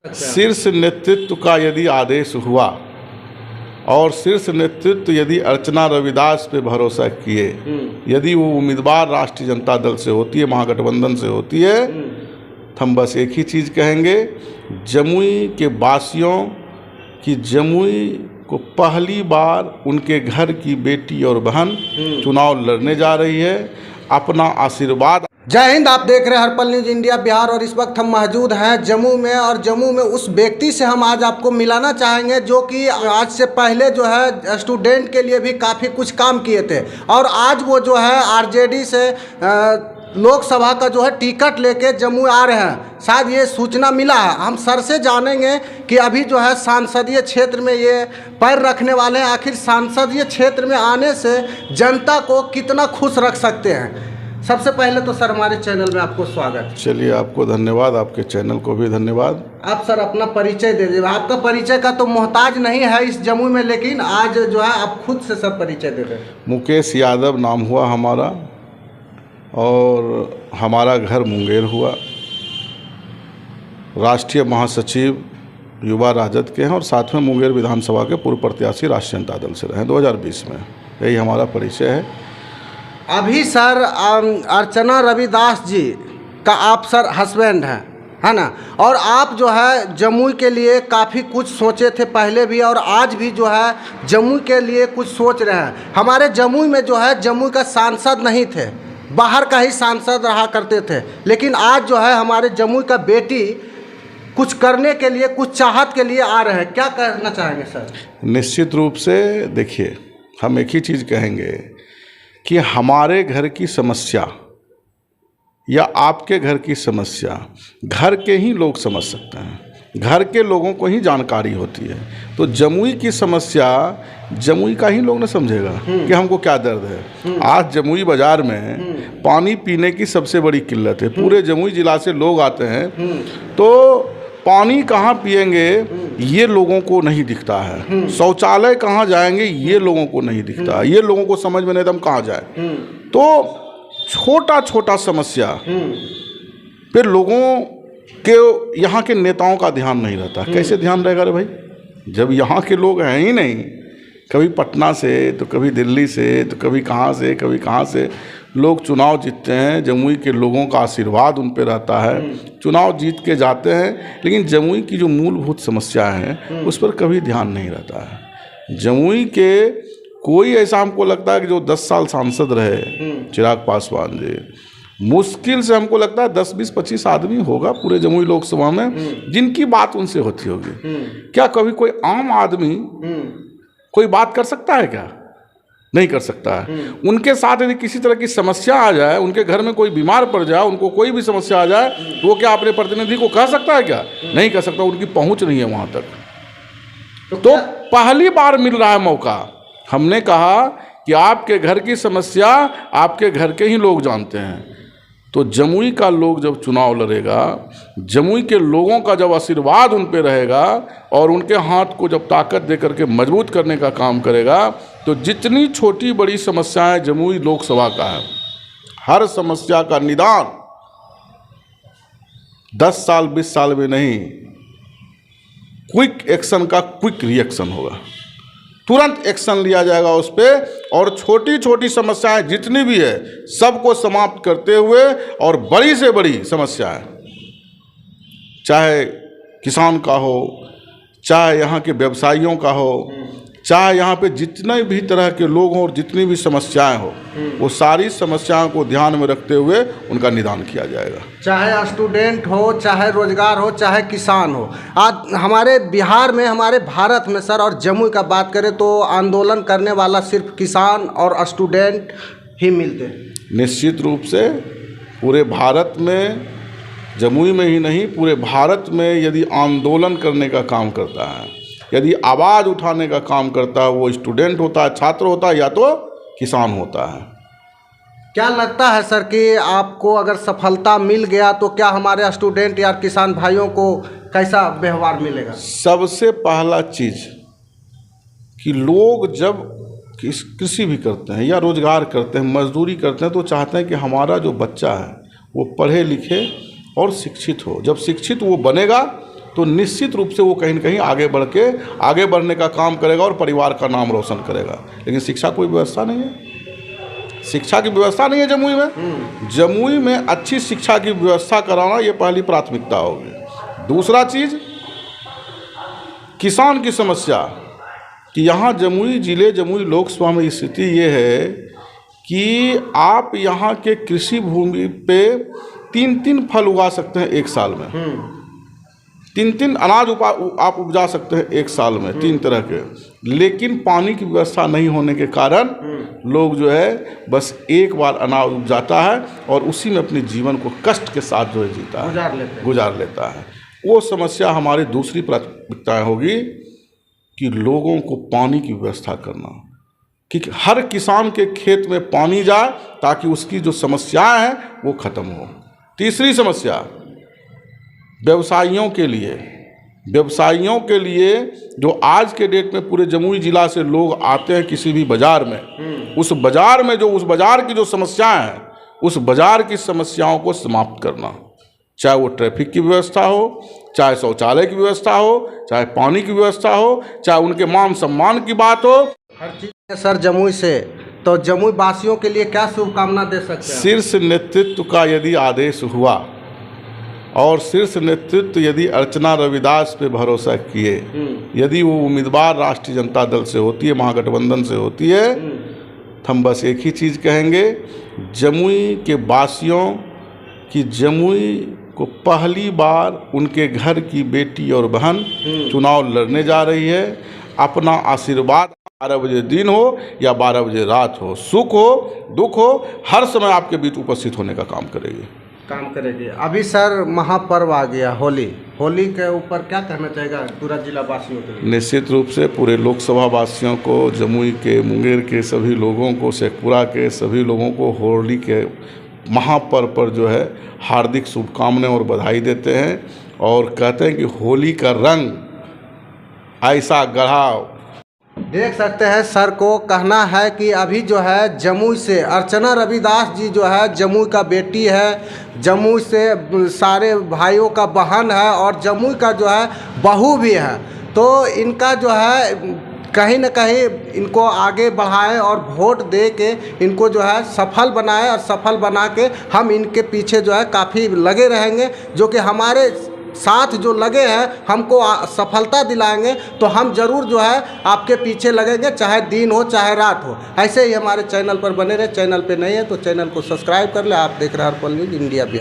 शीर्ष नेतृत्व का यदि आदेश हुआ और शीर्ष नेतृत्व यदि अर्चना रविदास पे भरोसा किए, यदि वो उम्मीदवार राष्ट्रीय जनता दल से होती है, महागठबंधन से होती है, तो हम बस एक ही चीज़ कहेंगे, जमुई के वासियों की जमुई को पहली बार उनके घर की बेटी और बहन चुनाव लड़ने जा रही है। अपना आशीर्वाद। जय हिंद। आप देख रहे हैं हर्पल न्यूज इंडिया बिहार और इस वक्त हम मौजूद हैं जम्मू में, और जम्मू में उस व्यक्ति से हम आज आपको मिलाना चाहेंगे जो कि आज से पहले जो है स्टूडेंट के लिए भी काफ़ी कुछ काम किए थे, और आज वो जो है आरजेडी से लोकसभा का जो है टिकट लेके जम्मू आ रहे हैं। शायद ये सूचना मिला है। हम सर से जानेंगे कि अभी जो है सांसदीय क्षेत्र में ये पैर रखने वाले हैं। आखिर सांसदीय क्षेत्र में आने से जनता को कितना खुश रख सकते हैं। सबसे पहले तो सर हमारे चैनल में आपको स्वागत। चलिए, आपको धन्यवाद, आपके चैनल को भी धन्यवाद। आप सर अपना परिचय दे दीजिए। आपका परिचय का तो मोहताज नहीं है इस जम्मू में, लेकिन आज जो है आप खुद से सर परिचय दे दें। मुकेश यादव नाम हुआ हमारा, और हमारा घर मुंगेर हुआ। राष्ट्रीय महासचिव युवा राजद के हैं और साथ में मुंगेर विधानसभा के पूर्व प्रत्याशी राष्ट्रीय जनता दल से रहे 2020 में। यही हमारा परिचय है। अभी सर अर्चना रविदास जी का आप सर हस्बैंड हैं, है ना, और आप जो है जम्मू के लिए काफ़ी कुछ सोचे थे पहले भी, और आज भी जो है जम्मू के लिए कुछ सोच रहे हैं। हमारे जम्मू में जो है जम्मू का सांसद नहीं थे, बाहर का ही सांसद रहा करते थे, लेकिन आज जो है हमारे जम्मू का बेटी कुछ करने के लिए, कुछ चाहत के लिए आ रहे हैं। क्या कहना चाहेंगे सर? निश्चित रूप से देखिए, हम एक ही चीज़ कहेंगे कि हमारे घर की समस्या या आपके घर की समस्या घर के ही लोग समझ सकते हैं, घर के लोगों को ही जानकारी होती है। तो जमुई की समस्या जमुई का ही लोग न समझेगा कि हमको क्या दर्द है। आज जमुई बाज़ार में पानी पीने की सबसे बड़ी किल्लत है। पूरे जमुई ज़िला से लोग आते हैं, तो पानी कहाँ पिएंगे ये लोगों को नहीं दिखता है। शौचालय कहाँ जाएंगे ये लोगों को नहीं दिखता है। ये लोगों को समझ में नहीं, हम कहाँ जाए। तो छोटा छोटा समस्या पे लोगों के, यहाँ के नेताओं का ध्यान नहीं रहता। कैसे ध्यान रहेगा रे भाई, जब यहाँ के लोग हैं ही नहीं। कभी पटना से, तो कभी दिल्ली से, तो कभी कहाँ से, कभी कहाँ से लोग चुनाव जीतते हैं। जमुई के लोगों का आशीर्वाद उन पर रहता है, चुनाव जीत के जाते हैं, लेकिन जमुई की जो मूलभूत समस्या है उस पर कभी ध्यान नहीं रहता है। जमुई के कोई ऐसा हमको लगता है कि जो 10 साल सांसद रहे चिराग पासवान जी, मुश्किल से हमको लगता है 10, 20, 25 आदमी होगा पूरे जमुई लोकसभा में जिनकी बात उनसे होती होगी। क्या कभी कोई आम आदमी कोई बात कर सकता है? क्या नहीं कर सकता है। उनके साथ यदि किसी तरह की समस्या आ जाए, उनके घर में कोई बीमार पड़ जाए, उनको कोई भी समस्या आ जाए, तो वो क्या अपने प्रतिनिधि को कह सकता है? क्या नहीं कह सकता। उनकी पहुंच नहीं है वहां तक। तो पहली बार मिल रहा है मौका। हमने कहा कि आपके घर की समस्या आपके घर के ही लोग जानते हैं। तो जमुई का लोग जब चुनाव लड़ेगा, जमुई के लोगों का जब आशीर्वाद उन पे रहेगा और उनके हाथ को जब ताकत दे करके मजबूत करने का काम करेगा, तो जितनी छोटी बड़ी समस्याएं जमुई लोकसभा का है, हर समस्या का निदान 10 साल 20 साल में नहीं, क्विक एक्शन का क्विक रिएक्शन होगा। तुरंत एक्शन लिया जाएगा उस पर, और छोटी छोटी समस्याएं जितनी भी है सबको समाप्त करते हुए, और बड़ी से बड़ी समस्याएं, चाहे किसान का हो, चाहे यहाँ के व्यवसायियों का हो, चाहे यहाँ पे जितने भी तरह के लोग हों और जितनी भी समस्याएं हो, वो सारी समस्याओं को ध्यान में रखते हुए उनका निदान किया जाएगा। चाहे स्टूडेंट हो, चाहे रोजगार हो, चाहे किसान हो। आज हमारे बिहार में, हमारे भारत में सर, और जम्मू का बात करें तो आंदोलन करने वाला सिर्फ किसान और स्टूडेंट ही मिलते हैं। निश्चित रूप से पूरे भारत में, जमुई में ही नहीं पूरे भारत में यदि आंदोलन करने का काम करता है, यदि आवाज़ उठाने का काम करता है, वो स्टूडेंट होता है, छात्र होता है, या तो किसान होता है। क्या लगता है सर कि आपको अगर सफलता मिल गया तो क्या हमारे स्टूडेंट या किसान भाइयों को कैसा व्यवहार मिलेगा? सबसे पहला चीज़ कि लोग जब कृषि भी करते हैं या रोजगार करते हैं, मजदूरी करते हैं, तो चाहते हैं कि हमारा जो बच्चा है वो पढ़े लिखे और शिक्षित हो। जब शिक्षित वो बनेगा तो निश्चित रूप से वो कहीं न कहीं आगे बढ़ने का काम करेगा और परिवार का नाम रोशन करेगा। लेकिन शिक्षा कोई व्यवस्था नहीं है, शिक्षा की व्यवस्था नहीं है जमुई में। जमुई में अच्छी शिक्षा की व्यवस्था कराना ये पहली प्राथमिकता होगी। दूसरा चीज़, किसान की समस्या कि यहाँ जमुई ज़िले जमुई लोकसभा में स्थिति ये है कि आप यहाँ के कृषि भूमि पे 3 फल उगा सकते हैं एक साल में। 3 अनाज आप उपजा सकते हैं एक साल में, 3 तरह के। लेकिन पानी की व्यवस्था नहीं होने के कारण लोग जो है बस एक बार अनाज उपजाता है और उसी में अपने जीवन को कष्ट के साथ जो है जीता है, गुजार लेता है। वो समस्या हमारी दूसरी प्राथमिकताएं होगी कि लोगों को पानी की व्यवस्था करना, कि हर किसान के खेत में पानी जाए ताकि उसकी जो समस्याएं हैं वो ख़त्म हो। तीसरी समस्या, व्यवसायियों के लिए जो आज के डेट में पूरे जमुई जिला से लोग आते हैं किसी भी बाज़ार में, उस बाज़ार की जो समस्याएं हैं, उस बाज़ार की समस्याओं को समाप्त करना, चाहे वो ट्रैफिक की व्यवस्था हो, चाहे शौचालय की व्यवस्था हो, चाहे पानी की व्यवस्था हो, चाहे उनके मान सम्मान की बात हो, हर चीज़ है सर जमुई से। तो जमुई वासियों के लिए क्या शुभकामना दे सकते हैं? शीर्ष नेतृत्व का यदि आदेश हुआ और शीर्ष नेतृत्व यदि अर्चना रविदास पे भरोसा किए, यदि वो उम्मीदवार राष्ट्रीय जनता दल से होती है, महागठबंधन से होती है, तो हम बस एक ही चीज़ कहेंगे, जमुई के वासियों की जमुई को पहली बार उनके घर की बेटी और बहन चुनाव लड़ने जा रही है। अपना आशीर्वाद 12 बजे दिन हो या 12 बजे रात हो, सुख हो दुख हो, हर समय आपके बीच उपस्थित होने का काम करेगी। अभी सर महापर्व आ गया, होली के ऊपर क्या कहना चाहेगा पूरा जिला वासियों के लिए? निश्चित रूप से पूरे लोकसभा वासियों को, जमुई के, मुंगेर के सभी लोगों को, शेखपुरा के सभी लोगों को होली के महापर्व पर जो है हार्दिक शुभकामनाएं और बधाई देते हैं और कहते हैं कि होली का रंग ऐसा गढ़ाओ। देख सकते हैं सर को कहना है कि अभी जो है जमुई से अर्चना रविदास जी जो है जमुई का बेटी है, जमुई से सारे भाइयों का बहन है और जमुई का जो है बहू भी है। तो इनका जो है कहीं न कहीं इनको आगे बढ़ाएं और वोट दे के इनको जो है सफल बनाएं और सफल बना के हम इनके पीछे जो है काफ़ी लगे रहेंगे, जो कि हमारे साथ जो लगे हैं हमको सफलता दिलाएंगे। तो हम ज़रूर जो है आपके पीछे लगेंगे, चाहे दिन हो चाहे रात हो। ऐसे ही हमारे चैनल पर बने रहे। चैनल पे नहीं है तो चैनल को सब्सक्राइब कर ले। आप देख रहे हैं हर पल न्यूज़ इंडिया बिहार।